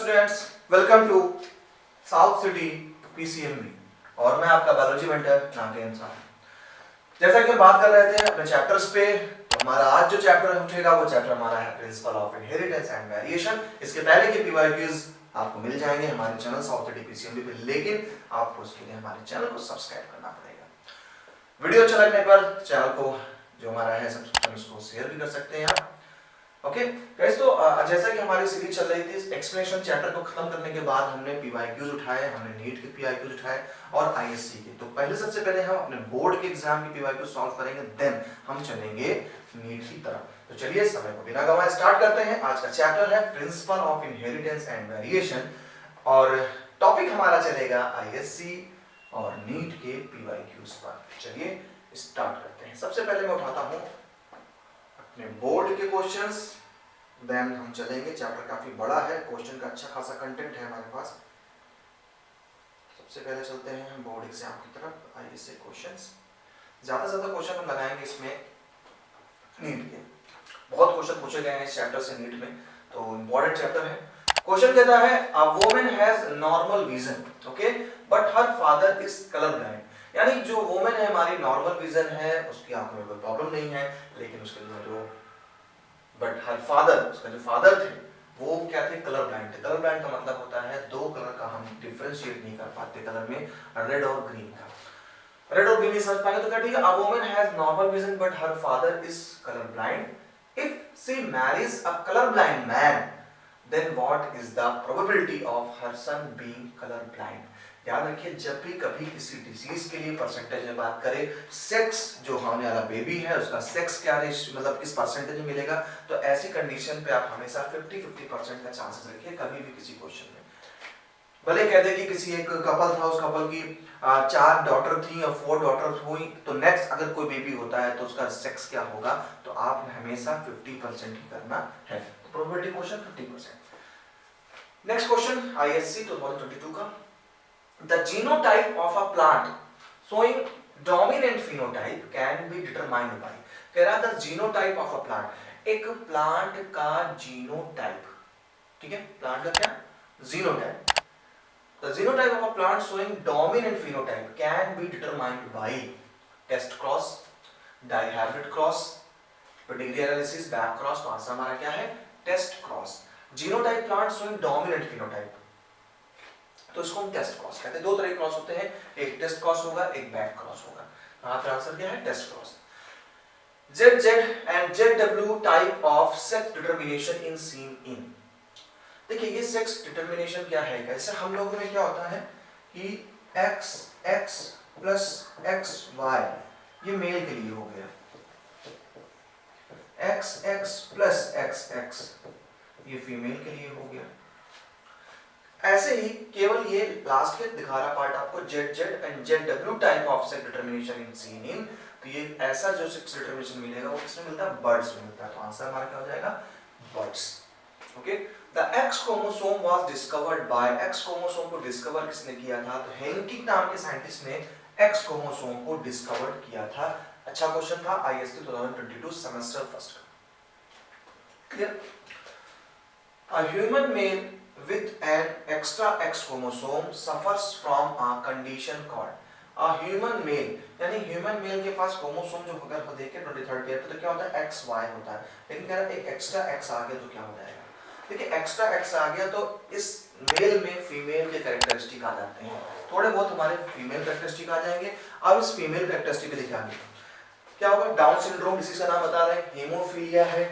Students, welcome to South City PCMB और मैं आपका बायोलॉजी मेंटर नागेंद्र साहब। जैसा कि हम बात कर रहे थे अपने चैप्टर्स पे, तो हमारा आज जो चैप्टर उठेगा वो चैप्टर हमारा है principle of inheritance and variation. इसके पहले के पीवाईक्यूज आपको मिल जाएंगे हमारे चैनल साउथ सिटी पीसीएमबी पे, लेकिन आपको उसके लिए हमारे चैनल को सब्सक्राइब करना पड़ेगा। वीडियो अच्छा लगने पर चैनल को जो हमारा है सब्सक्रिप्शन उसको शेयर भी कर सकते हैं आप। ओके गाइस, तो जैसा कि हमारी सीरीज चल रही थी एक्सप्लेनेशन चैप्टर को खत्म करने के बाद हमने पीवाईक्यूज उठाए, हमने नीट के पीवाईक्यूज उठाए और आईएससी के। तो पहले सबसे पहले हम अपने बोर्ड के एग्जाम की पीवाईक्यूज सॉल्व करेंगे, देन हम चलेंगे नीट की तरफ। तो चलिए समय को बिना गंवाए स्टार्ट करते हैं। आज का चैप्टर है principle of inheritance and variation और टॉपिक हमारा चलेगा आईएससी और नीट के पीवाईक्यूज पर। चलिए स्टार्ट करते हैं। सबसे पहले मैं उठाता हूं अपने बोर्ड के क्वेश्चंस, देन हम चलेंगे। चैप्टर काफी बड़ा है, क्वेश्चन का अच्छा खासा कंटेंट है हमारे पास। सबसे पहले चलते हैं हम बोर्ड एग्जाम की तरफ। आईएससी क्वेश्चंस, ज्यादा से ज्यादा क्वेश्चन हम लगाएंगे इसमें नीट के। बहुत क्वेश्चन पूछे गए हैं इस चैप्टर से नीट में, तो इंपॉर्टेंट चैप्टर है। क्वेश्चन कहता है a woman has normal vision, okay, but her father is colour blind. यानी जो वुमन है हमारी नॉर्मल विजन है, उसकी आंखों में कोई प्रॉब्लम नहीं है, लेकिन उसके जो बट हर फादर, उसका जो फादर थे वो क्या थे, कलर ब्लाइंड थे। कलर ब्लाइंड का मतलब होता है दो कलर का हम डिफरेंशिएट नहीं कर पाते कलर में, रेड और ग्रीन का। रेड और ग्रीन समझ पाएंगे तो क्या ठीक है। A woman has normal vision but her father is colour blind. If she marries a colour blind man then what is the probability of her son being colour blind. याद रखिए, जब भी कभी किसी डिजीज के लिए परसेंटेज में बात करें, सेक्स जो होने वाला बेबी है उसका सेक्स क्या मतलब किस परसेंटेज में मिलेगा, तो ऐसी कंडीशन पे आप हमेशा 50-50% का चांसेस रखिए कभी भी किसी क्वेश्चन में। भले कह दे कि किसी एक कपल था, उस कपल की 4 डॉटर थी और 4 डॉटर हुई, तो नेक्स्ट अगर कोई बेबी होता है तो उसका सेक्स क्या होगा, तो आप हमेशा 50% ही करना है। तो probability question 50%। Next question ISC 2022 का, the genotype of a plant showing dominant phenotype can be determined by। कह रहा था जीनोटाइप ऑफ अ प्लांट, एक प्लांट का जीनोटाइप, ठीक है, प्लांट का क्या genotype. The genotype of a plant showing dominant phenotype can be determined by test cross, dihybrid cross, pedigree analysis, back cross. तो आंसर हमारा क्या है, test cross. Genotype plant showing dominant phenotype, तो इसको हम टेस्ट क्रॉस कहते हैं। दो तरह के क्रॉस होते हैं, एक टेस्ट क्रॉस होगा, एक बैक क्रॉस होगा। यहाँ पर आंसर क्या है, test cross. ZZ and ZW type of sex determination in seen in. देखिए ये सेक्स डिटरमिनेशन क्या है, कैसे हम लोगों में क्या होता है कि XX प्लस XY ये मेल के लिए हो गया, XX प्लस XX ये फीमेल के लिए हो गया। ऐसे ही केवल ये लास्ट के दिखा रहा पार्ट आपको ZZ and ZW type of sex determination in seen इन, तो ये ऐसा जो सेक्स डिटरमिनेशन मिलेगा वो किसमें मिलता है, बर्ड्स में मिलता है। तो आंसर हमारा क्या हो जाएगा, birds. Okay, the X chromosome was discovered by, X chromosome को डिस्कवर किसने किया था, तो हेंकी नाम के साइंटिस्ट ने X क्रोमोसोम को डिस्कवर किया था। अच्छा क्वेश्चन था आईएससी 2022 सेमेस्टर फर्स्ट का। Clear. A human male with an extra X chromosome suffers from a condition called a human male। यानी ह्यूमन मेल के पास क्रोमोसोम जो अगर हम देखें 23rd पेयर पे तो क्या होता है, XY होता है, लेकिन कह रहा है एक एक्स्ट्रा X आ गया तो क्या हो जाएगा। देखिए एक्स्ट्रा X आ गया तो इस मेल में फीमेल के कैरेक्टरिस्टिक आ जाते हैं, थोड़े बहुत हमारे फीमेल कैरेक्टरिस्टिक आ जाएंगे। अब इस फीमेल कैरेक्टरिस्टिक पे देखिए आगे क्या होगा, डाउन सिंड्रोम डिसीज का नाम बता रहे हैं, हेमोफीलिया है,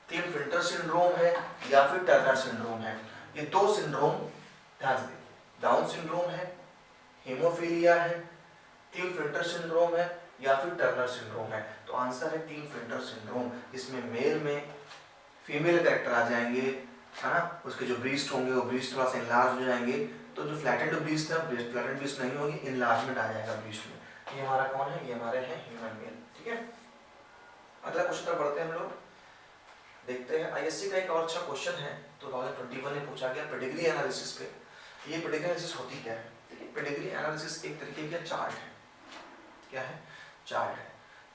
क्लिन-फिल्टर सिंड्रोम है या फिर टर्नर सिंड्रोम है। ये दो सिंड्रोम ध्यान से देखिए, डाउन सिंड्रोम है, हेमोफीलिया है, क्लिन-फिल्टर सिंड्रोम है या फिर टर्नर सिंड्रोम है। तो आंसर है क्लिन-फिल्टर सिंड्रोम। इसमें मेल में फीमेल कैरेक्टर आ जाएंगे, है ना, उसके जो ब्रीस्ट होंगे वो ब्रीस्ट थोड़ा सा इनलार्ज हो जाएंगे, तो जो फ्लैटेंड ब्रीस्ट है फ्लैटेंड ब्रीस्ट नहीं होगी, इनलार्जमेंट आ जाएगा ब्रीस्ट में। ये हमारा कौन है, ये हमारे हैं ह्यूमन मेल। ठीक है, अगला क्वेश्चन पढ़ते हैं हम लोग, देखते हैं। आईएससी का एक और अच्छा क्वेश्चन है 2021 में पूछा गया पेडिग्री एनालिसिस पे। ये पेडिग्री एनालिसिस होती क्या है, देखिए पेडिग्री एनालिसिस एक तरीके का चार्ट है। क्या है, चार्ट है,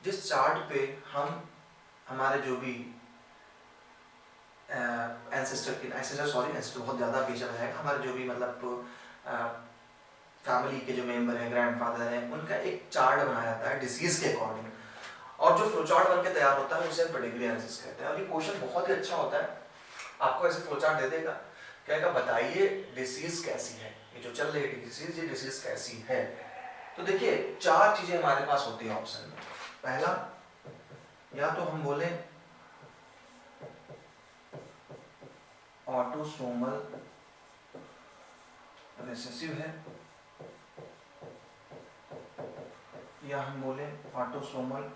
जिस चार्ट पे हम हमारे जो भी एंसेस्टर बहुत ज़्यादा पीछे रहेगा, हमारे जो भी मतलब फैमिली के जो मेंबर हैं, ग्रैंडफादर हैं, उनका एक चार्ट बनाया जाता है डिसीज के अकॉर्डिंग, और जो फ्लो चार्ट बन के तैयार होता है उसे पेडिग्री एनालिसिस कहते हैं। और ये क्वेश्चन बहुत ही अच्छा होता है, आपको ऐसे फ्लो चार्ट दे देगा, कहेगा बताइए डिसीज कैसी है, ये जो चल रही है डिसीज, ये डिसीज कैसी है। तो देखिए 4 चीजें हमारे पास होती है ऑप्शन में। पहला, या तो हम बोले ऑटोसोमल रिसेसिव है, या हम बोले ऑटोसोमल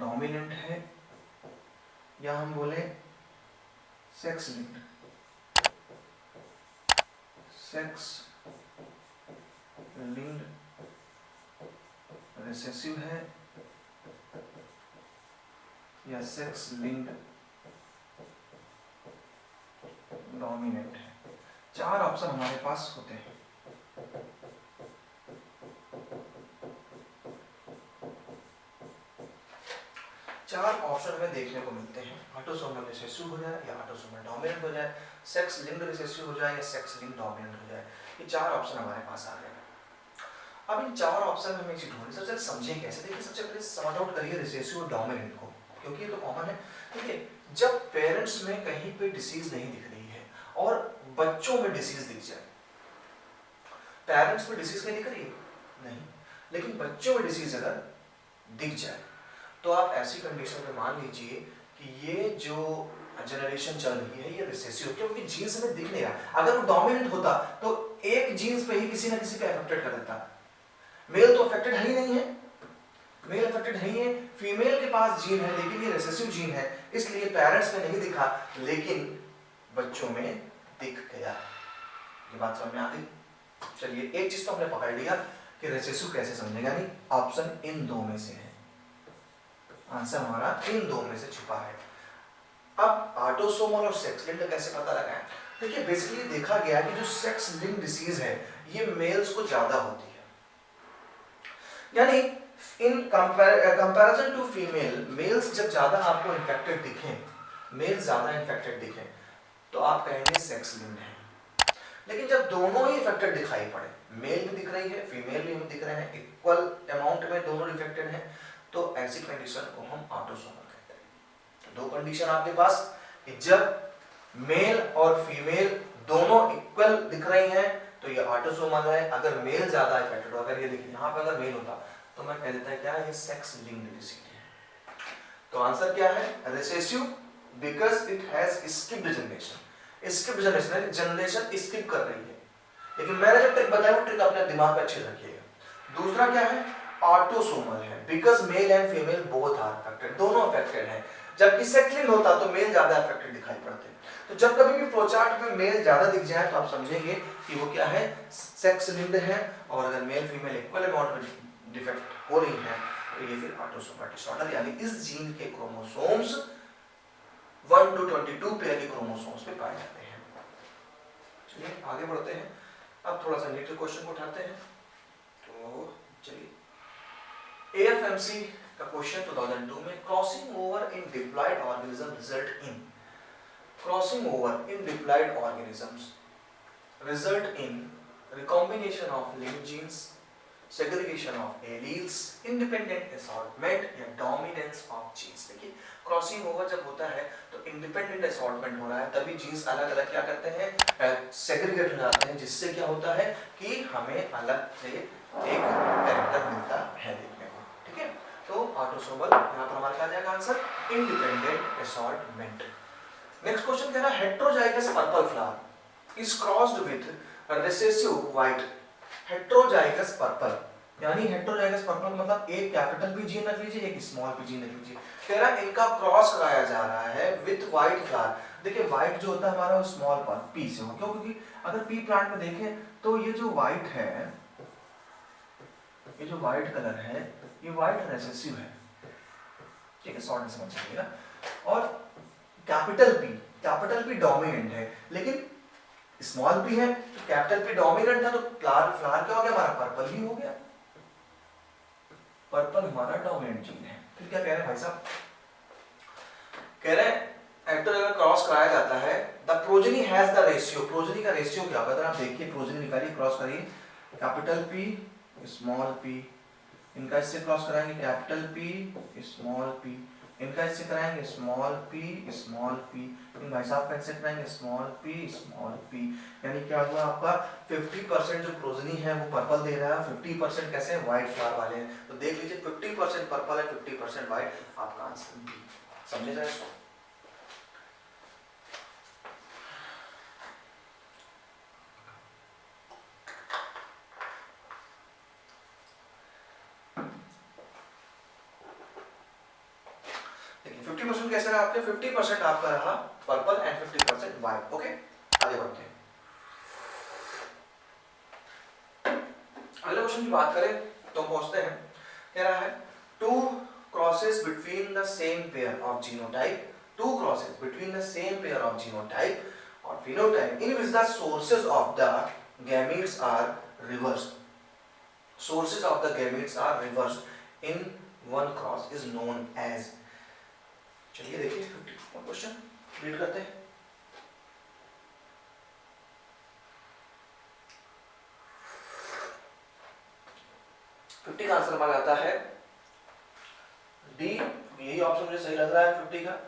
डोमिनेंट है, या हम बोले सेक्स लिंक्ड रिसेसिव है, या सेक्स लिंक्ड डोमिनेंट है। 4 ऑप्शन हमारे पास होते हैं। चार ऑप्शन हमें देखने को मिलते हैं, ऑटोसोमल रिसेसिव हो जाए या ऑटोसोमल डोमिनेंट हो जाए, सेक्स लिंक्ड रिसेसिव हो जाए या सेक्स लिंक्ड डोमिनेंट हो जाए। ये 4 ऑप्शन हमारे पास आ गए। अब इन 4 ऑप्शन में हमें चीज ढूंढनी, सबसे पहले समझें कैसे। देखिए सबसे पहले सॉर्ट आउट करिए रिसेसिव और डोमिनेंट को, क्योंकि ये तो कॉमन है। देखिए जब पेरेंट्स में कहीं पे डिसीज नहीं दिख रही है और बच्चों में डिसीज दिख जाए, पेरेंट्स में डिसीज नहीं दिख रही है नहीं, लेकिन बच्चों में डिसीज अगर दिख जाए तो आप ऐसी कंडीशन में मान लीजिए कि ये जो जनरेशन चल रही है ये रिसेसिव, क्योंकि जीन्स में दिख नहीं रहा। अगर वो डोमिनेंट होता तो एक जीन्स पे ही किसी ना किसी पे अफेक्टेड कर देता। मेल तो अफेक्टेड है ही नहीं है, मेल अफेक्टेड है ही है, फीमेल के पास जीन है लेकिन ये रिसेसिव जीन है, इसलिए पेरेंट्स में नहीं दिखा लेकिन बच्चों में दिख गया। ये बात समझ में आ गई? चलिए एक चीज तो हमने पकड़ लिया कि रिसेसिव कैसे समझेगा, नहीं ऑप्शन इन 2 में से है, आंसर हमारा इन 2 में से छुपा है। अब ऑटोसोमल और सेक्स लिंक्ड कैसे पता लगाएं? देखिए बेसिकली देखा गया कि जो सेक्स लिंक्ड डिसीज है ये मेल्स को ज्यादा होती है, यानी in comparison to female, males जब ज्यादा आपको इन्फेक्टेड दिखें, मेल ज्यादा इन्फेक्टेड दिखें तो आप कहेंगे सेक्स लिंक्ड है। लेकिन जब दोनों ही इफेक्टेड दिखाई पड़े, मेल भी दिख रही है फीमेल भी दिख रहे हैं, इक्वल अमाउंट में दोनों इफेक्टेड हैं, तो ऐसी कंडीशन को हम ऑटोसोमल कहते हैं। तो 2 कंडीशन आपके पास कि जब मेल और फीमेल दोनों इक्वल दिख रही हैं तो ये ऑटोसोमल है। अगर मेल ज्यादा इफेक्टेड हो, अगर ये देखिए यहाँ पे अगर मेल होता तो मैं कह देता है क्या ये सेक्स लिंक्ड डिसीज है। तो आंसर क्या है? Recessive, because it has skipped generation. Skipped generation, generation skip कर रही है। लेकिन मैंने जो ट्रिक बताया वो ट्रिक अपने दिमाग में अच्छे रखिएगा। दूसरा क्या है? ऑटोसोमल है, because male and female both are affected, दोनों अफेक्टेड हैं। जबकि सेक्स लिंक्ड होता तो मेल ज्यादा अफेक्टेड दिखाई पड़ते। तो जब कभी भी फ्लोचार्ट में मेल ज्यादा दिख जाए तो आप समझेंगे कि वो क्या है, सेक्स लिंक्ड है। और अगर मेल फीमेल इक्वल अमाउंट में डिफेक्ट हो रही है तो ये फिर ऑटोसोमल डिसऑर्डर, यानी इस जीन के क्रोमोसोम्स 1 to 22 पेयर के क्रोमोसोम्स पे पाए जाते हैं। चलिए आगे बढ़ते हैं। अब थोड़ा सा नीट क्वेश्चन को उठाते हैं। तो चलिए एएफएमसी का क्वेश्चन 2002 में, crossing over in diploid organism result in, crossing over in diploid organisms result in recombination of linked genes, segregation of alleles, independent assortment या डोमिनेंस ऑफ जीन्स। देखिए क्रॉसिंग ओवर जब होता है तो इंडिपेंडेंट असॉर्टमेंट हो रहा है, तभी जीन्स अलग अलग क्या करते हैं, सेग्रीगेट हो जाते हैं, जिससे क्या होता है कि हमें अलग से एक कैरेक्टर मिलता है देखने को। ठीक है, तो ऑटोसोमल यहाँ पर हमारा क्या आ जाएगा answer, independent assortment. Next question कह रहा है heterozygous purple flower is crossed with recessive white. Heterozygous purple, यानी हेट्रोजाइगस पर्पल मतलब एक कैपिटल पी जीन रख लीजिए, एक स्मॉल पी जीन रख लीजिए। कह रहा है इनका क्रॉस कराया जा रहा है विद व्हाइट फ्लावर। देखिए व्हाइट जो होता है हमारा वो स्मॉल पी से हो, क्यों? क्योंकि अगर पी प्लांट में देखें तो ये जो व्हाइट है, ये जो व्हाइट कलर है ये व्हाइट रिसेसिव है। ठीक है, शॉर्ट में समझ लीजिएगा। और कैपिटल पी डोमिनेंट है, लेकिन स्मॉल पी है तो कैपिटल पी डोमिनेंट है, तो फ्लावर क्या हो गया हमारा, पर्पल ही हो गया। पर्पल हमारा डोमिनेंट जीन है। फिर क्या कह रहे हैं भाई साहब, कह रहे हैं हेटेरो अगर क्रॉस कराया जाता है, the progeny has the ratio, progeny का रेशियो क्या होगा, अगर आप देखिए प्रोजेनी निकालिए, क्रॉस करिए, कैपिटल पी स्मॉल पी, इनका इससे क्रॉस कराएंगे कैपिटल पी स्मॉल पी, इनका इससे कराएंगे स्मॉल पी, इन भाई साहब का इससे कराएंगे स्मॉल पी, यानी क्या हुआ आपका 50% जो प्रोजेनी है वो पर्पल दे रहा है, 50% कैसे व्हाइट फ्लावर वाले हैं, तो देख लीजिए 50% पर्पल है 50% व्हाइट, आपका आंसर बी। समझे जाए इसको? देखिए 50% कैसे रहा आपके, 50% आपका रहा पर्पल एंड 50% व्हाइट। ओके, आगे बढ़ते हैं। अगले क्वेश्चन की बात करें तो पहुंचते हैं, कह रहा है two crosses between the same pair of genotype, two crosses between the same pair of genotype और phenotype in which the sources of the gametes are reversed, sources of the gametes are reversed in one cross is known as, चलिए देखिए 50 question read करते हैं। Fifty का answer हमारा आता है D, यही ऑप्शन मुझे सही लग रहा है 50 का,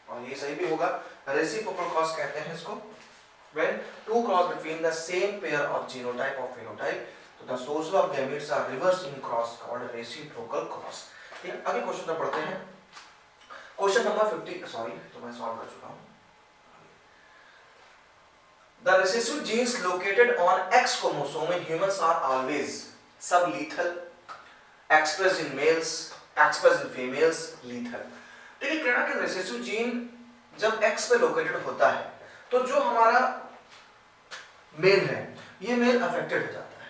और ये सही भी होगा। रेसिप्रोकल क्रॉस कहते हैं इसको, when two cross between the same pair of genotype or phenotype, तो the sources of gametes are reversed in cross called reciprocal cross। ठीक है, आगे क्वेश्चन पर पढ़ते हैं। क्वेश्चन नंबर 50, सॉरी तो मैं सॉल्व कर चुका हूं। The recessive genes located on X chromosome in humans are always sublethal, expressed in males, expressed in females, lethal। देखिए कहना कि recessive जीन जब X पे लोकेटेड होता है तो जो हमारा मेल है ये मेल अफेक्टेड हो जाता है,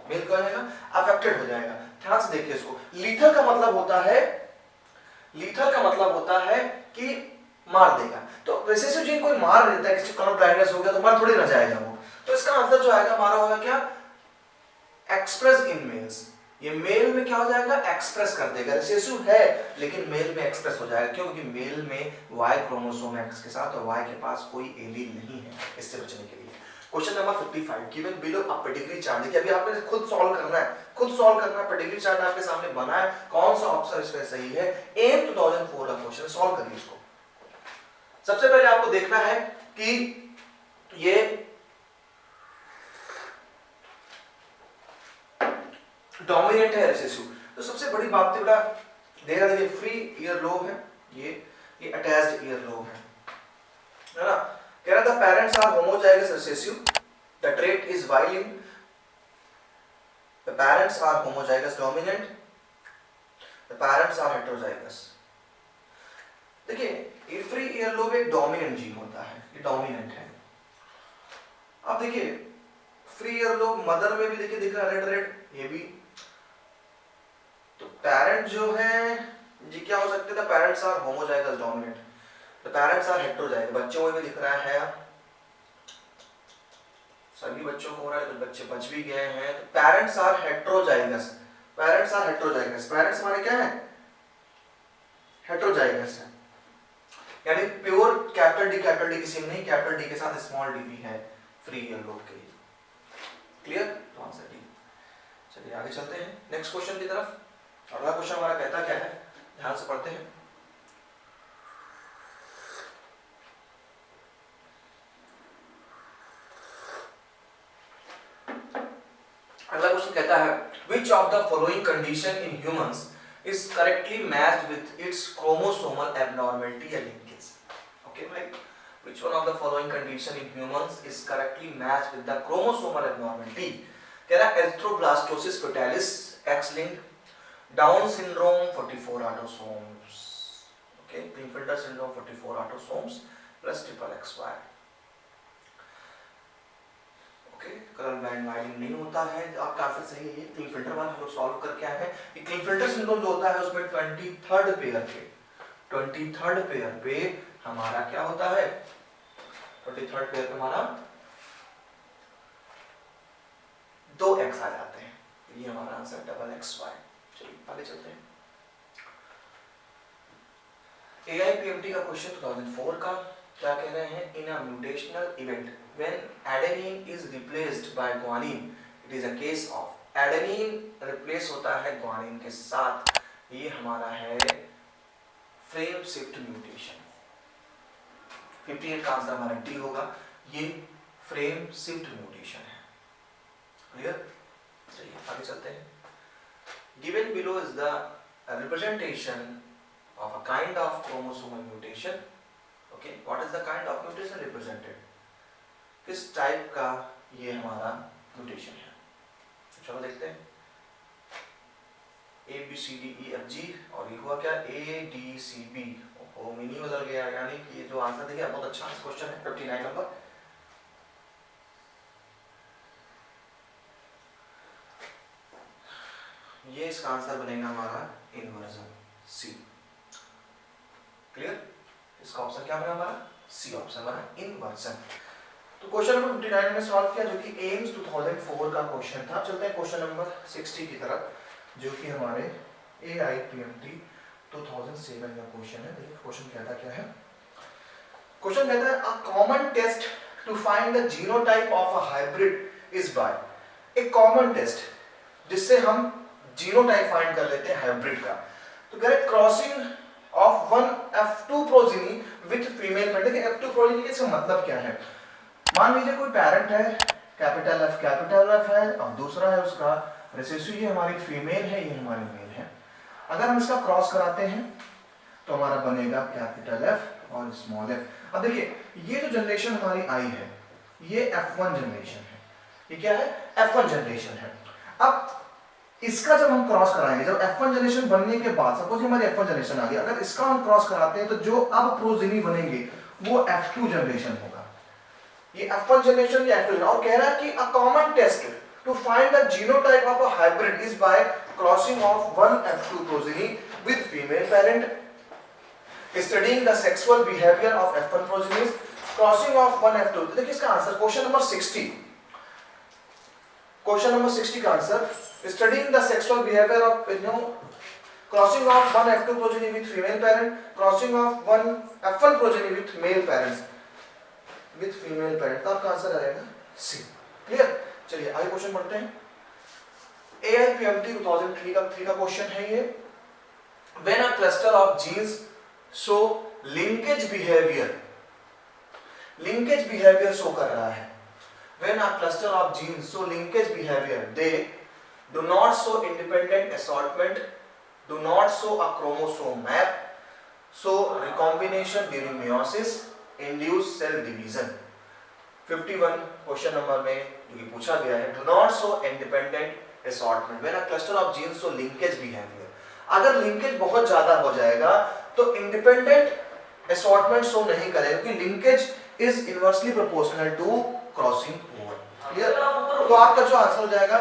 मेल क्या होगा, अफेक्टेड हो जाएगा। ध्यान से देखिए इसको, लीथल का मतलब होता है, लीथल का मतलब होता है कि मार देगा, तो रिसेसिव जीन कोई मार देता है, किसी कलर ब्लाइंडनेस हो गया तो मर थोड़ी ना जाएगा वो, तो इसका आंसर जो आएगा हमारा होगा क्या, एक्सप्रेस इन मेल्स, ये मेल में क्या हो जाएगा, एक्सप्रेस कर देगा, रिसेसिव है लेकिन मेल में एक्सप्रेस हो जाएगा, क्यों, क्योंकि मेल में वाई क्रोमोसोम एक्स के साथ और वाई के पास कोई एलील नहीं है, इससे बचने के लिए। क्वेश्चन नंबर 55 गिवन बिलो अ पेडिग्री चार्ट, देखिए अभी आपने खुद सॉल्व करना है, खुद सॉल्व करना है, पेडिग्री चार्ट आपके सामने बना है, कौन सा ऑप्शन इसमें सही है, एम 2004 का क्वेश्चन, सॉल्व करिए इसको। सबसे पहले आपको देखना है कि ये डोमिनेंट है रिसेसिव, तो सबसे बड़ी बात बेटा दे रहा है, फ्री ईयर लोब है, ये अटैच्ड ईयर लोब है ना, कह रहा था parents are homozygous recessive, the trait is वाइलिन, the parents are homozygous dominant, the parents are heterozygous. देखिए ये फ्री ईयर लोब एक डोमिनेंट जीन होता है, ये डोमिनेंट है। अब देखिए फ्री ईयर लोब मदर में भी देखिए दिख रहा है रेड रेड, ये भी, तो पेरेंट जो है ये क्या हो सकते हैं, parents are homozygous dominant, the parents are heterozygous, बच्चों में भी दिख रहा है, सभी बच्चों को हो रहा है, तो बच्चे बच भी गए हैं, तो parents are heterozygous, parents are heterozygous, parents हमारे क्या है, हेटेरोजाइगस है, यानी प्योर कैपिटल डी की सेम नहीं, कैपिटल डी के साथ स्मॉल डी भी है फ्री ईयर लोब के लिए। क्लियर, तो आंसर डी। चलिए आगे चलते हैं नेक्स्ट क्वेश्चन की तरफ। अगला क्वेश्चन हमारा कहता क्या है, ध्यान से पढ़ते हैं। अगला क्वेश्चन कहता है which of the following condition in humans is correctly matched with its chromosomal abnormality या linkage। okay भाई, which one of the following condition in humans is correctly matched with the chromosomal abnormality, कह रहा है erythroblastosis fetalis X-linked, Down syndrome 44 autosomes, okay, Klinefelter syndrome 44 autosomes plus triple XY, okay, colour blind वायलिंग नहीं होता है, आप काफी सही है, क्लिनफिल्टर वाला हम लोग सॉल्व करके आए हैं। ये क्लिनफिल्टर सिंड्रोम जो होता है उसमें 23rd पेयर पे हमारा क्या होता है, 23rd पेयर पे हमारा 2 X आ जाते हैं, ये हमारा आंसर डबल XY। चलिए आगे चलते हैं। AIPMT का क्वेश्चन 2004 का क्या कह रहे हैं? In a mutational event when adenine is replaced by guanine, it is a case of adenine replace होता है ग्वानिन के साथ, ये हमारा है फ्रेम शिफ्ट म्यूटेशन। 58 का आंसर हमारा डी होगा, ये फ्रेम शिफ्ट म्यूटेशन है। क्लियर? चलिए आगे चलते हैं। Given below is the representation of a kind of chromosomal mutation. Okay, what is the kind of mutation represented? किस टाइप का ये हमारा म्यूटेशन है? चलो देखते हैं। A B C D E F G और ये हुआ क्या? A D C B। ओहो, मिनी बदल गया, यानी कि ये जो आंसर देखिए बहुत अच्छा क्वेश्चन है। 59 नंबर। ये इसका आंसर बनेगा हमारा इन्वर्जन सी। क्लियर? इसका ऑप्शन क्या बना हमारा? सी ऑप्शन बना इन्वर्जन। तो क्वेश्चन नंबर 59 में सॉल्व किया, जो कि एम्स 2004 का क्वेश्चन था। चलते हैं क्वेश्चन नंबर 60 की तरफ, जो कि हमारे AIPMT 2007 का क्वेश्चन है। देखिए क्वेश्चन कहता क्या है? क्वेश्चन कहता है a common test to find the genotype of a hybrid is by. एक कॉमन टेस्ट जिससे हम जीनोटाइप फाइंड कर लेते हैं हाइब्रिड का। तो कह रहे crossing of one F2 progeny with female parent. देखिए F2 प्रोजेनी इसका मतलब क्या है? मान लीजिए कोई पेरेंट है कैपिटल F है और दूसरा है उसका रिसेसिव, ये हमारी फीमेल है, ये हमारी मेल है। अगर हम इसका क्रॉस कराते हैं तो हमारा बनेगा कैपिटल F और स्मॉल f। अब देखिए ये जो जनरेशन हमारी आई है ये F1 जनरेशन है। ये क्या है? F1 जनरेशन है। अब इसका जब हम क्रॉस कराएंगे, जब F1 जनरेशन बनने के बाद, सपोज हमारी F1 जनरेशन आ गई, अगर इसका हम क्रॉस कराते हैं तो जो अब प्रोजेनी बनेंगे वो F2 जनरेशन होगा। ये F1 जनरेशन या F2, और कह रहा है कि a common test to find the genotype of a hybrid is by crossing of one F2 progeny with female parent, studying the sexual behaviour of F1 progenies, crossing of one F2। तो देखिए इसका answer question number 60, question number 60 का answer studying the sexual behavior of crossing of one F2 progeny with female parent, crossing of one F1 progeny with male parents with female parent। तो आपका answer आ जाएगा सी। Clear? चलिए आगे question पढ़ते हैं। AIPMT 2003 का question है ये। When a cluster of genes show linkage behavior show कर रहा है। When a cluster of genes show linkage behavior, they do not show independent assortment, do not show a chromosome map, show recombination during meiosis, induce cell division। 51 question number में जो कि पूछा गया है, do not show independent assortment when a cluster of genes show linkage behavior। अगर linkage बहुत ज्यादा हो जाएगा तो इंडिपेंडेंट असॉर्टमेंट शो नहीं करेगा, क्योंकि linkage is inversely proportional to crossing over. Clear? तो आपका जो आंसर हो जाएगा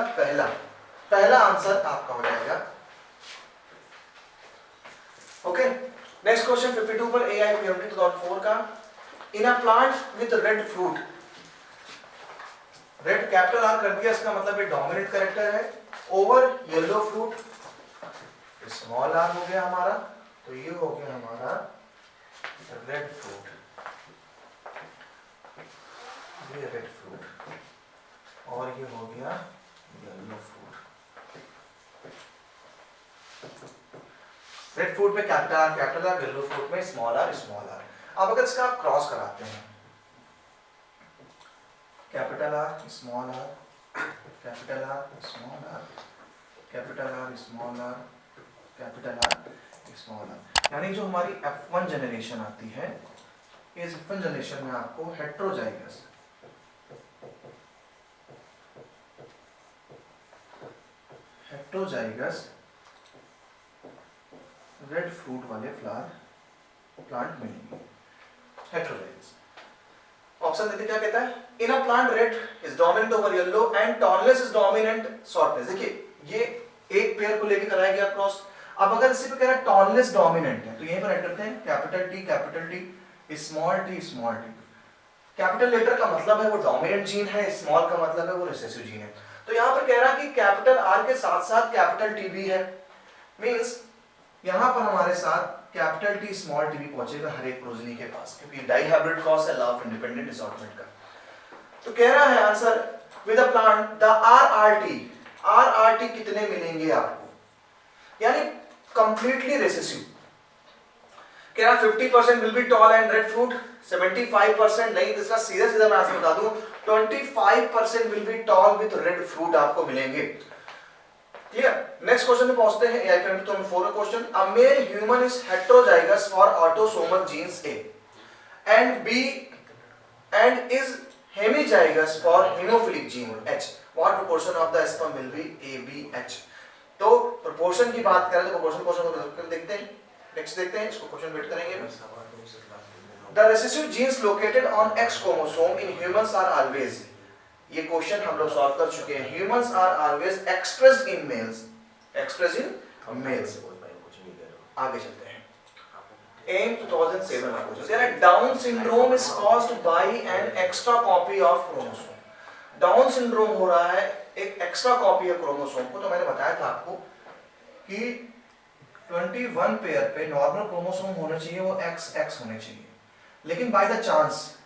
पहला आंसर आपका हो जाएगा। ओके, नेक्स्ट क्वेश्चन 52 पर AIPMT 2004 का। In a plant with red fruit, red capital R कर दिया, इसका मतलब ये डोमिनेंट कैरेक्टर है, over yellow fruit, small R हो गया हमारा, तो ये हो गया हमारा रेड फ्रूट, ये रेड फ्रूट, और ये हो गया येलो फ्रूट। रेड फ्रूट में कैपिटल आर, येलो फ्रूट में स्मॉल आर। अब अगर इसका आप क्रॉस कराते हैं, capital R small R, capital R small R, capital R small R, capital R small R, यानी जो हमारी F1 जनरेशन आती है, इस F1 जनरेशन में आपको हेट्रोजाइगस रेड फ्रूट वाले प्लांट मिलेंगे, हेट्रोजाइगस। ऑप्शन देखिए क्या कहता है, in a plant red is dominant over yellow and thornless is dominant shortness. देखिए ये एक पेयर को लेकर कराया गया क्रॉस। अब अगर इसी पे कह रहा है टॉर्नलेस डोमिनेंट है, तो यहीं पर ऐड करते हैं capital T, small T. Capital letter का मतलब है वो डोमिनेंट जीन है, स्मॉल का मतलब है वो रिसेसिव जीन है। तो यहाँ पर कह रहा है कि कैपिटल आर के साथ साथ कैपिटल टी भी है, मींस यहाँ पर हमारे साथ कैपिटल टी स्मॉल टी भी पहुंचेगा हर एक प्रोजेनी के पास, क्योंकि डाई हाइब्रिड क्रॉस है, लॉ ऑफ इंडिपेंडेंट असॉर्टमेंट का। तो कह रहा है answer with a plant the RRT कितने मिलेंगे आपको, यानी कंप्लीटली रिसेसिव। कह रहा 50% will be tall and red fruit, 75% नहीं, इसका सीधा सीधा मैं आपको बता दूं 25% will be toll with red fruit आपको मिलेंगे। क्लियर। नेक्स्ट क्वेश्चन पे पहुंचते हैं, या फिर तो four question. A male human is heterozygous for autosomal genes A and B and is hemizygous for hemophilic gene H, what proportion of the sperm will be A B H. तो proportion की बात करें तो proportion question देखते हैं, next देखते हैं, इसको क्वेश्चन वेट करेंगे। The recessive genes located on X chromosome in humans are always, ये क्वेश्चन हम लोग सॉल्व कर चुके हैं, humans are always expressed in males, expressed in males। आगे चलते हैं, AIM 2007 में question, Down syndrome is caused by an extra copy of chromosome। Down syndrome हो रहा है एक एक्स्ट्रा कॉपी है क्रोमोसोम को। तो मैंने बताया था आपको कि 21 पेयर पे नॉर्मल क्रोमोसोम होना चाहिए, वो XX होने चाहिए, लेकिन बाय द चांस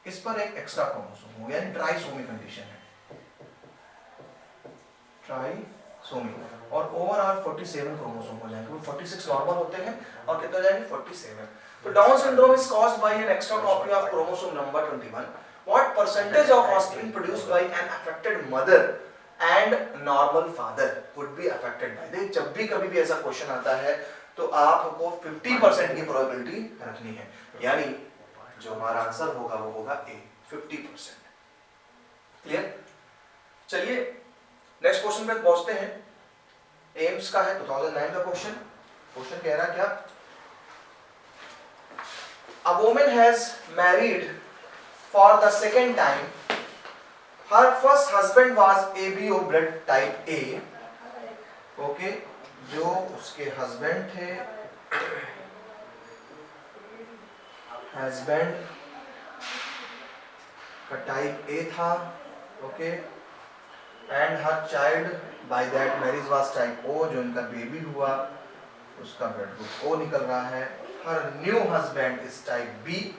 इस पर एक एक्स्ट्रा क्रोमोसोम हो, यानी ट्राइसोमी कंडीशन है, ट्राइसोमी, और ओवरऑल 47 क्रोमोसोम हो जाएंगे। वो 46 नॉर्मल होते हैं और कितना जाएंगे 47। तो Down syndrome is caused by an extra copy of chromosome number 21। What percentage of offspring produced by an affected mother and normal father would be affected by. देखिए जब भी कभी भी ऐसा क्वेश्चन आता है तो आपको 50% की प्रोबेबिलिटी रखनी है, यानी जो हमारा आंसर होगा वो होगा ए, 50%। क्लियर। चलिए नेक्स्ट क्वेश्चन पे पहुंचते हैं, एम्स का है 2009 का क्वेश्चन। क्वेश्चन कह रहा क्या, a woman has married for the second time, her first husband was ABO blood type A. Okay, जो उसके हस्बैंड थे, हस्बैंड का टाइप ए था, okay, and her child by that marriage was type O, जो इनका baby हुआ उसका blood group O निकल रहा है। Her new husband is type B,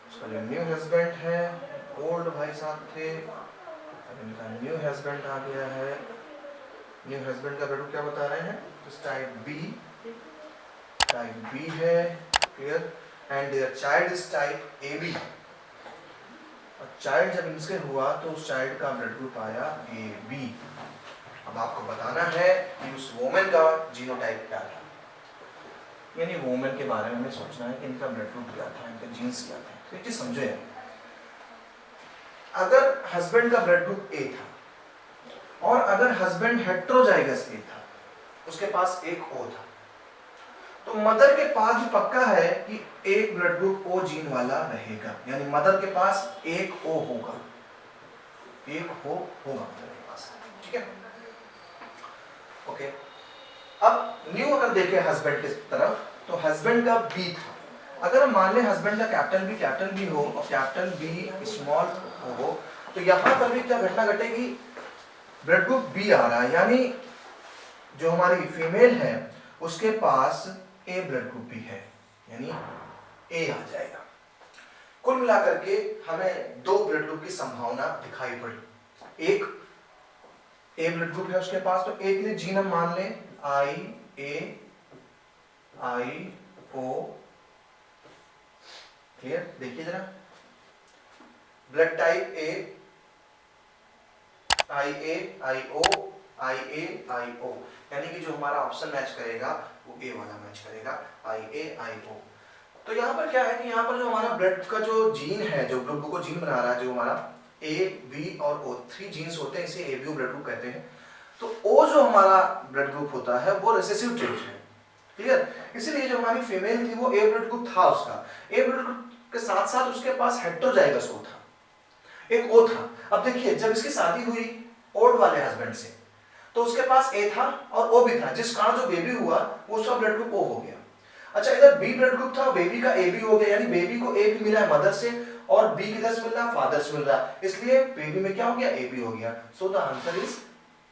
उसका जो न्यू हस्बैंड है, ओल्ड भाई साहब थे, इनका न्यू हस्बैंड आ गया है, न्यू हस्बैंड का ब्लड ग्रुप क्या बता रहे हैं, टाइप बी है। Clear. And their child is type A B, और चाइल्ड जब इनसे हुआ तो उस चाइल्ड का ब्लड ग्रुप आया ए बी। अब आपको बताना है कि उस वुमन का जीनोटाइप क्या था, यानी वुमन के बारे में हमें सोचना है कि इनका ब्लड ग्रुप क्या था, इनके जीन्स क्या थे। तो एक चीज समझो, अगर हस्बैंड का ब्लड ग्रुप ए था और अगर हस्बैंड हेटेरोजाइगस ए था, उसके पास एक ओ था, तो मदर के पास भी पक्का है कि एक ब्लड ग्रुप ओ जीन वाला रहेगा, यानी मदर के पास एक ओ होगा, एक ओ होगा मदर के पास। ठीक है, ओके। अब न्यू अगर देखें हस्बैंड की तरफ, तो हस्बैंड का बी था। अगर हम मान लें हस्बैंड का कैपिटल बी हो और कैपिटल बी स्मॉल हो, तो यहां पर भी क्या घटना घटेगी, ब्लड ग्रुप बी आ रहा है, यानी जो हमारी फीमेल है उसके पास ए ब्लड ग्रुप भी है, यानी ए आ जाएगा। कुल मिलाकर के हमें दो ब्लड ग्रुप की संभावना दिखाई पड़ी। एक ए ब्लड ग्रुप है उसके पास, तो ए के लिए जीन हम मान लें IA IO। क्लियर। देखिए जरा, ब्लड टाइप ए IA IO IA IO, यानी कि जो हमारा ऑप्शन मैच करेगा वो ए वाला मैच करेगा, IA IO। तो यहाँ पर क्या है कि यहाँ पर जो हमारा ब्लड का जो जीन है, जो ब्लड ग्रुप को जीन बना रहा है, जो हमारा A, B और O 3 जीन्स होते हैं, इसे ABO ब्लड ग्रुप कहते हैं। तो O जो हमारा ब्लड ग्रुप होता है वो रिसेसिव ट्रेट है। क्लियर। इसीलिए जो हमारी फीमेल थी वो A ब्लड ग्रुप था उसका, A ब्लड ग्रुप के साथ साथ उसके पास हेटेरोजाइगस O था, एक O था। अब देखिए जब इसकी शादी हुई ओल्ड वाले हस्बैंड से, तो उसके पास A था और O भी था, जिस कारण जो बेबी हुआ वो उसका ब्लड ग्रुप O हो गया। अच्छा, इधर B ब्लड ग्रुप था, बेबी का AB हो गया, यानी बेबी को A भी मिला है मदर से और B किधर से मिल रहा है, फादर से मिल रहा है, इसलिए बेबी में क्या हो गया, AB हो गया। So the answer is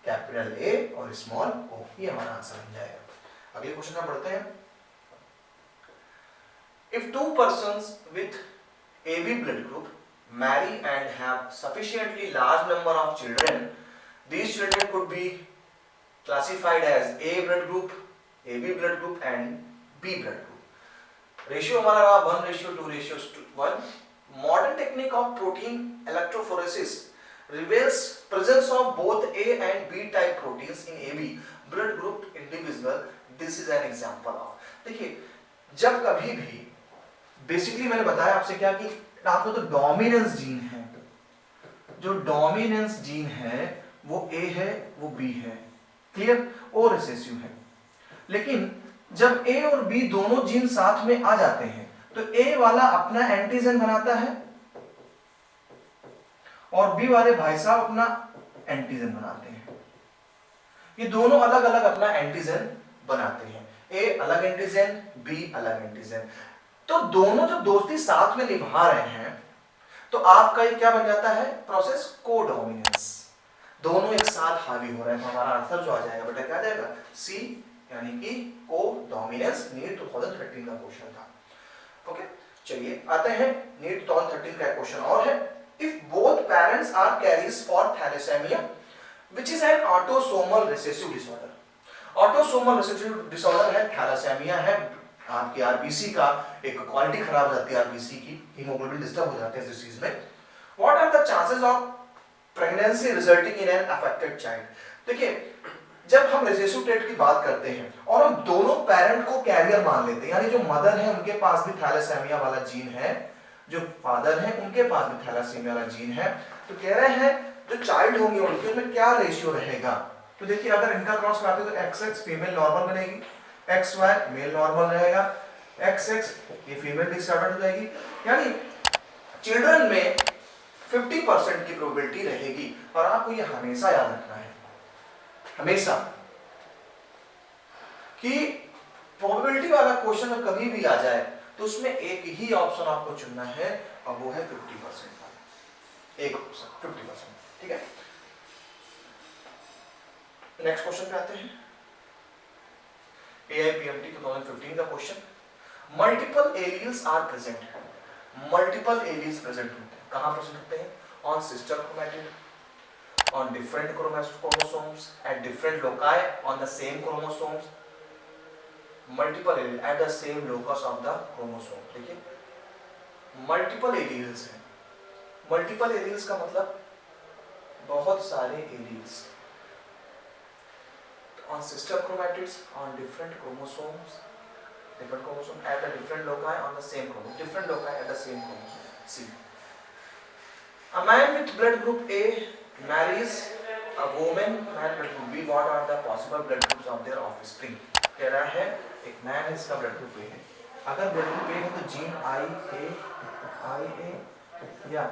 capital A और स्मॉल O, ये हमारा आंसर बन जाएगा। अगले क्वेश्चन में पढ़ते हैं। If two persons with AB blood group marry and have sufficiently large number of children, these children could be classified as A blood group, AB blood group and B blood group। Ratio हमारा रहा 1:2:1। Modern technique of protein electrophoresis reveals presence of both A and B type proteins in AB blood group individual। This is an example of। देखिए जब कभी भी basically मैंने बताया आपसे क्या कि आपको तो डोमिनेंस जीन है, जो डोमिनेंस जीन है वो A है वो B है, क्लियर, और रिसेसिव है। लेकिन जब A और B दोनों जीन साथ में आ जाते हैं तो A वाला अपना एंटीजन बनाता है और B वाले भाई साहब अपना एंटीजन बनाते हैं। ये दोनों अलग अलग अपना एंटीजन बनाते हैं, A अलग एंटीजन, B अलग एंटीजन। तो दोनों जो दोस्ती साथ में निभा रहे हैं तो आपका ये क्या बन जाता है, प्रोसेस कोडोमिनेंस। दोनों एक साथ हावी हो रहे हैं, तो हमारा आंसर जो आ जाएगा बेटा क्या आ जाएगा, सी, यानी कि कोडोमिनेंस। नीट 2013 का क्वेश्चन था। ओके, चलिए आते हैं नीट 2013 का क्वेश्चन और है। If both parents are carriers for thalassaemia which is an autosomal recessive disorder. Autosomal recessive disorder है, थैलेसेमिया है, आपकी आरबीसी का एक क्वालिटी खराब हो जाती है, आरबीसी की हीमोग्लोबिन डिस्टर्ब हो जाते हैं इस चीज में। What are the chances of pregnancy resulting in an affected child. देखिए जब हम रिसेसिव ट्रेट की बात करते हैं और हम दोनों पेरेंट को कैरियर मान लेते हैं, यानी जो मदर है उनके पास भी थैलेसेमिया वाला जीन है, जो फादर है उनके पास भी थैलेसेमिया वाला जीन है, तो कह रहे हैं जो चाइल्ड होंगे उनके में क्या रेशियो रहेगा। तो देखिए अगर इनका क्रॉस कराते तो XX फीमेल नॉर्मल बनेगी, XY मेल नॉर्मल रहेगा, XX ये फीमेल डिसऑर्डर हो जाएगी, यानी चिल्ड्रन में 50% की प्रोबेबिलिटी रहेगी। और आपको ये हमेशा याद रखना है, हमेशा, कि प्रोबेबिलिटी वाला क्वेश्चन कभी भी आ जाए तो उसमें एक ही ऑप्शन आपको चुनना है और वो है 50% वाला, एक ऑप्शन 50%। ठीक है, नेक्स्ट क्वेश्चन पे आते हैं। AIPMT 2015 का question. Multiple alleles are present. Multiple alleles present होते हैं, कहां प्रेजेंट होते हैं, on sister chromatid, on different chromosomes at different loci on the same chromosomes, multiple allele at the same locus of the chromosome। देखिए multiple alleles हैं, multiple alleles का मतलब बहुत सारे alleles on sister chromatids on different chromosomes at the different loci on the same chromosome, different loci at the same chromosome। See, a man with blood group A marries a woman man blood group B, what are the possible blood groups of their offspring। कह रहा है एक man है इसका blood group A है, अगर blood group A है तो जीन IA या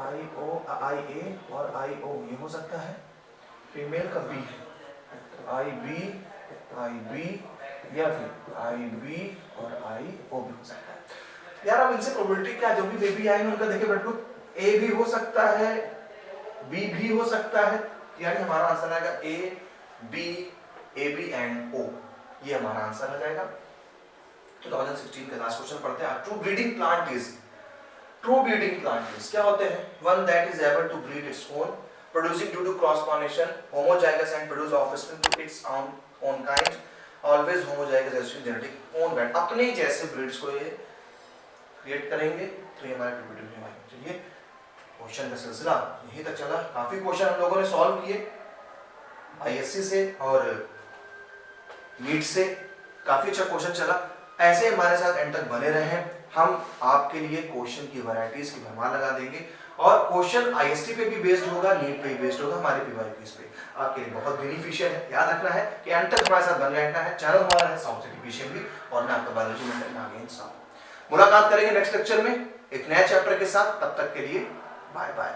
IA और IO ये हो सकता है, फीमेल का B है IB या फिर IB और IO भी हो सकता है। यार अब इनसे प्रोबेबिलिटी क्या, जो भी बेबी आएंगे उनका देखिए ब्लड ग्रुप A भी हो सकता है, B भी हो सकता है, यानी हमारा आंसर आएगा A B AB and O, ये हमारा आंसर आ जाएगा। 2016 का लास्ट क्वेश्चन पढ़ते हैं। True breeding plant is, true breeding plant is क्या होते हैं, one that is able to breed its own, producing due to cross pollination, homozygous and produce offspring to its own kind, always homozygous as genetic own brand, अपने जैसे breeds को ये create करेंगे। तो ये हमारा वीडियो है। चलिए क्वेश्चन का सिलसिला यहीं तक चला, काफी क्वेश्चन हम लोगों ने सॉल्व किए ISC से और नीट से, काफी अच्छा क्वेश्चन चला। ऐसे हमारे साथ एंड तक बने रहें, हम आपके लिए क्वेश्चन की वैरायटीज की भरमार लगा देंगे और क्वेश्चन IST पे भी बेस्ड होगा, नीट पे भी बेस्ड होगा, हमारे PYQs पे आपके लिए बहुत बेनिफिशियल है। याद रखना है कि एंड तक हमारे साथ बने रहना है। चैनल हमारा है साउथ सिटी PCMB और मैं आपका बायोलॉजी मेंटर नागेंद्र साहब। मुलाकात करेंगे नेक्स्ट लेक्चर में एक नए चैप्टर के साथ, तब तक के लिए बाय बाय।